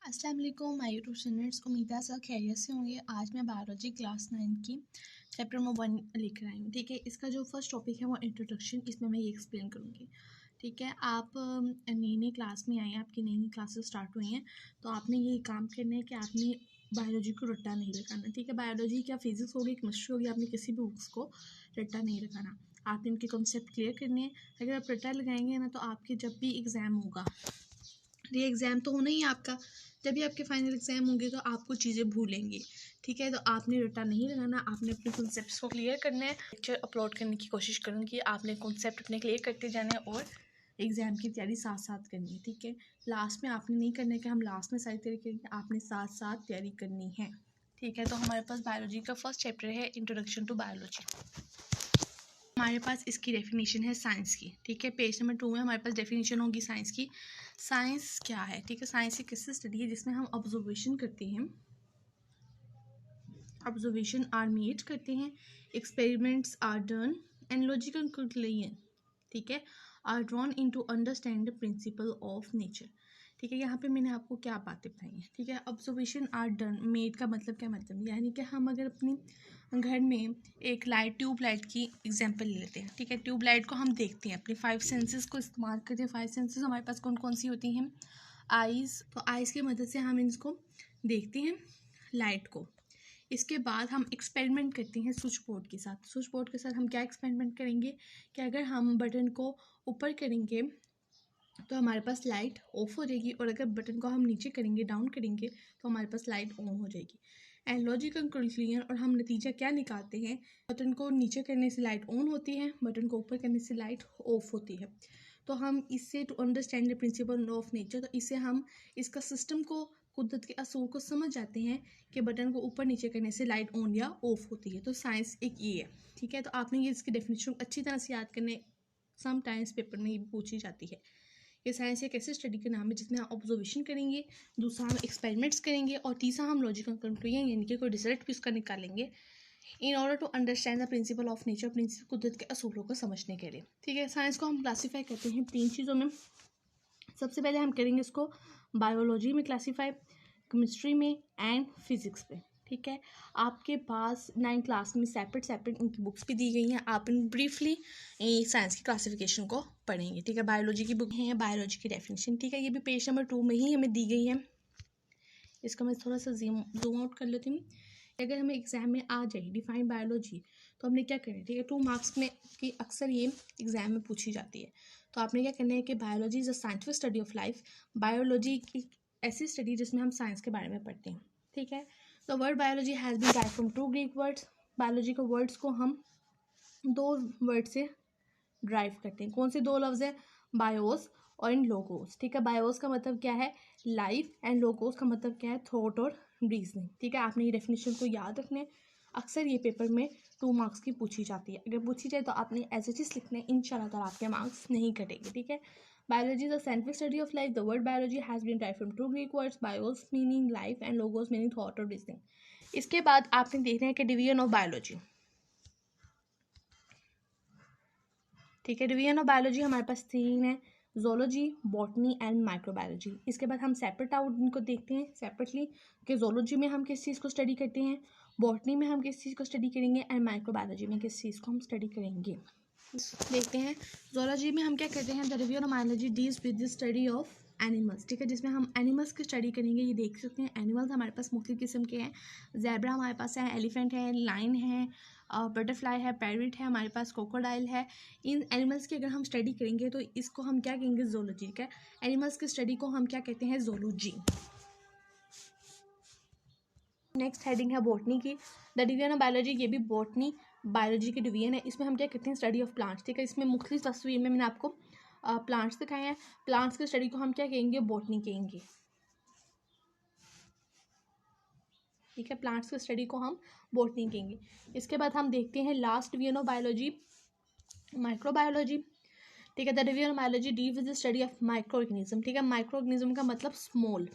अस्सलाम वालेकुम my YouTube students. उम्मीद है सब खैरियत से होंगे। आज मैं बायोलॉजी क्लास 9 की चैप्टर नंबर 1 लेकर आई हूँ। ठीक है, इसका जो फर्स्ट टॉपिक है वो इंट्रोडक्शन। इसमें मैं ये एक्सप्लेन करूँगी। ठीक है, आप नई नई क्लास में आए हैं, आपकी नई नई क्लासेस स्टार्ट हुई हैं, तो आपने ये काम करना है कि आपने बायोलॉजी को रट्टा नहीं लगाना। ठीक है, बायोलॉजी क्या फिजिक्स होगी, केमिस्ट्री होगी, आपने किसी भी बुक्स को रट्टा नहीं लगाना। आपने इनके कॉन्सेप्ट क्लियर करने हैं। अगर आप रट्टा लगाएंगे ना, तो आपके जब भी एग्ज़ाम होगा, ये एग्ज़ाम तो होना ही है आपका, जब भी आपके फाइनल एग्ज़ाम होंगे तो आप कुछ चीज़ें भूलेंगे। ठीक है, तो आपने रट्टा नहीं लगाना, आपने अपने कॉन्सेप्ट्स को क्लियर करना है। लेक्चर अपलोड करने की कोशिश करूँगी, आपने कॉन्सेप्ट अपने क्लियर करते जाना है और एग्ज़ाम की तैयारी साथ साथ करनी है। ठीक है, लास्ट में आपने नहीं करना है कि हम लास्ट में सारी तैयारी करेंगे, आपने साथ साथ तैयारी करनी है। ठीक है, तो हमारे पास बायोलॉजी का फर्स्ट चैप्टर है इंट्रोडक्शन टू बायोलॉजी। हमारे पास इसकी डेफिनेशन है साइंस की। ठीक है, पेज नंबर 2 में हमारे पास डेफिनेशन होगी साइंस की। साइंस क्या है? ठीक है, साइंस एक ऐसी स्टडी है जिसमें हम ऑब्जर्वेशन करते हैं, ऑब्जर्वेशन आर मेड करते हैं, experiments are done and logical conclusion, ठीक है, are drawn into understand the principle of nature. ठीक है, यहाँ पे मैंने आपको क्या बातें बताई हैं। ठीक है, ऑब्जर्वेशन आर डन, मेड का मतलब क्या मतलब, यानी कि हम अगर अपनी घर में एक लाइट, ट्यूब लाइट की एग्जांपल ले लेते हैं। ठीक है, ट्यूब लाइट को हम देखते हैं, अपने 5 सेंसेस को इस्तेमाल करते हैं। 5 सेंसेस हमारे पास कौन कौन सी होती हैं? आइज़, तो आइज़ की मदद से हम इसको देखते हैं लाइट को। इसके बाद हम एक्सपेरिमेंट करते हैं स्विच बोर्ड के साथ। स्विच बोर्ड के साथ हम क्या एक्सपेरिमेंट करेंगे कि अगर हम बटन को ऊपर करेंगे तो हमारे पास लाइट ऑफ हो जाएगी, और अगर बटन को हम नीचे करेंगे, डाउन करेंगे, तो हमारे पास लाइट ऑन हो जाएगी। एंड लॉजिकल कंक्लूजन, और हम नतीजा क्या निकालते हैं? बटन को नीचे करने से लाइट ऑन होती है, बटन को ऊपर करने से लाइट ऑफ होती है। तो हम इससे to understand the principle of nature, तो इससे हम इसका सिस्टम को, कुदरत के असूल को समझ जाते हैं कि बटन को ऊपर नीचे करने से लाइट ऑन या ऑफ होती है। तो साइंस एक ये है। ठीक है, तो आपने ये इसकी डेफिनेशन अच्छी तरह से याद करने, समटाइम्स पेपर में ये पूछी जाती है। ये साइंस एक ऐसे स्टडी का नाम है जिसमें हम ऑब्जर्वेशन करेंगे, दूसरा हम एक्सपेरिमेंट्स करेंगे, और तीसरा हम लॉजिकल कंक्लूजन यानी कि कोई रिजल्ट भी उसका निकालेंगे in order to understand the principle of nature, principle कुदरत के असूलों को समझने के लिए। ठीक है, साइंस को हम क्लासीफाई करते हैं 3 चीज़ों में। सबसे पहले हम करेंगे इसको बायोलॉजी में क्लासीफाई, केमिस्ट्री में एंड फिजिक्स में। ठीक है, आपके पास 9 क्लास में सेपरेट सेपरेट इनकी बुक्स भी दी गई हैं। आप इन ब्रीफली साइंस की क्लासिफिकेशन को पढ़ेंगे। ठीक है, बायोलॉजी की बुक है, बायोलॉजी की डेफिनेशन। ठीक है, ये भी पेज नंबर 2 में ही हमें दी गई है। इसका मैं थोड़ा सा जूम आउट कर लेती हूँ। अगर हमें एग्जाम में आ जाए डिफाइन बायोलॉजी, तो हमने क्या करना है? ठीक है, 2 मार्क्स में की अक्सर ये एग्जाम में पूछी जाती है। तो आपने क्या करना है कि biology is a scientific study of life. Biology की ऐसी स्टडी जिसमें हम साइंस के बारे में पढ़ते हैं। ठीक है, तो word biology has been dive from 2 Greek words. Biology के वर्ड्स को हम 2 वर्ड से ड्राइव करते हैं। कौन से 2 लफ्ज़ हैं? बायोस और इन लोगोस। ठीक है, बायोस का मतलब क्या है? लाइफ, एंड लोगोस का मतलब क्या है? थॉट और रीजनिंग। ठीक है, आपने ये डेफिनेशन को याद रखना है। अक्सर ये पेपर में 2 मार्क्स की पूछी जाती है। अगर पूछी जाए तो आपने एज इट इज लिखना है, इंशाल्लाह ताला आपके मार्क्स नहीं कटेंगे। ठीक है, biology is a scientific study of life. The word biology has been dive from 2 Greek words, bios meaning life and logos meaning thought और रीजनिंग। इसके बाद आपने देखना है कि डिवीजन ऑफ बायोलॉजी। ठीक है, डिवीजन ऑफ बायोलॉजी हमारे पास 3 है, जोलॉजी, बॉटनी एंड माइक्रोबायोलॉजी। इसके बाद हम सेपरेट आउट इनको देखते हैं सेपरेटली कि जोलॉजी में हम किस चीज़ को स्टडी करते हैं, बॉटनी में हम किस चीज़ को स्टडी करेंगे, एंड माइक्रोबायोलॉजी में किस चीज़ को हम स्टडी करेंगे। देखते हैं, जोलॉजी में हम क्या करते हैं? The review of biology deals with the study of animals. ठीक है, जिसमें हम एनिमल्स की स्टडी करेंगे। ये देख सकते हैं, एनिमल्स हमारे पास मुख्तलिफ किस्म के हैं। जैबरा हमारे पास है, एलिफेंट है, लाइन है, बटरफ्लाई है, पैरट है, हमारे पास क्रोकोडाइल है। इन एनिमल्स की अगर हम स्टडी करेंगे तो इसको हम क्या कहेंगे? जोलॉजी। का एनिमल्स की स्टडी को हम क्या कहते हैं? जोलॉजी। नेक्स्ट हेडिंग है बॉटनी की, द डिवीजन ऑफ बायोलॉजी। ये भी बॉटनी बायोलॉजी की डिवीजन है। इसमें हम क्या कहते हैं? Study of plants. ठीक है, इसमें मुख्तलिफ तस्वीर में मैंने आपको प्लांट्स दिखाए हैं। प्लांट्स की स्टडी को हम क्या कहेंगे? बॉटनी कहेंगे। ठीक है, प्लांट्स की स्टडी को हम बॉटनी कहेंगे। इसके बाद हम देखते हैं last division of biology, microbiology. ठीक है, the division of biology deal with the study of micro organism. ठीक है, माइक्रो ऑर्गेनिज्म का मतलब स्मॉल।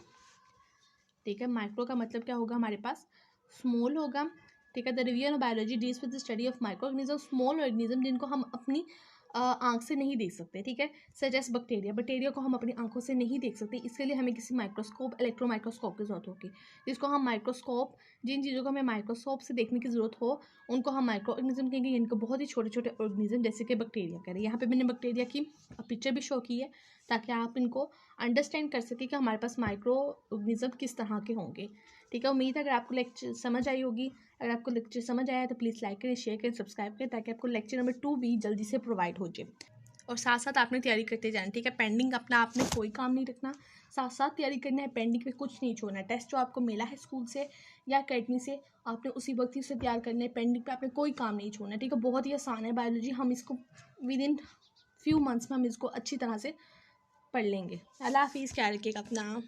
ठीक है, माइक्रो का मतलब क्या होगा? हमारे पास स्मॉल होगा। ठीक है, the division of biology deals with the study of micro organism, small organism जिनको हम अपनी आँख से नहीं देख सकते, ठीक है। सच एस बैक्टीरिया को हम अपनी आंखों से नहीं देख सकते, इसके लिए हमें किसी माइक्रोस्कोप, इलेक्ट्रो माइक्रोस्कोप की ज़रूरत होगी, जिसको हम माइक्रोस्कोप, जिन चीज़ों को हमें माइक्रोस्कोप से देखने की ज़रूरत हो उनको हम माइक्रो ऑर्गेनिज्म कहेंगे, इनको बहुत ही छोटे छोटे ऑर्गेनिज्म जैसे कि बैक्टीरिया कह रहे हैं। यहाँ पे मैंने बैक्टीरिया की पिक्चर भी शो की है ताकि आप इनको अंडरस्टैंड कर सकें कि हमारे पास माइक्रो ऑर्गेनिज्म किस तरह के होंगे, ठीक है। उम्मीद है अगर आपको लेक्चर समझ आई होगी। अगर आपको लेक्चर समझ आया तो प्लीज़ लाइक करें, शेयर करें, सब्सक्राइब करें ताकि आपको लेक्चर नंबर 2 भी जल्दी से प्रोवाइड हो जाए। और साथ साथ आपने तैयारी करते जाना, ठीक है। पेंडिंग अपना आपने कोई काम नहीं रखना, साथ साथ तैयारी करना है, पेंडिंग पे कुछ नहीं छोड़ना है। टेस्ट जो आपको मिला है स्कूल से या अकेडमी से, आपने उसी वक्त ही उसे तैयार करना है, पेंडिंग पे आपने कोई काम नहीं छोड़ना है, ठीक है। बहुत ही आसान है बायोलॉजी, हम इसको विद इन फ्यू मंथ्स में हम इसको अच्छी तरह से पढ़ लेंगे। अल्लाह हाफिज़, ख्याल रखिएगा अपना।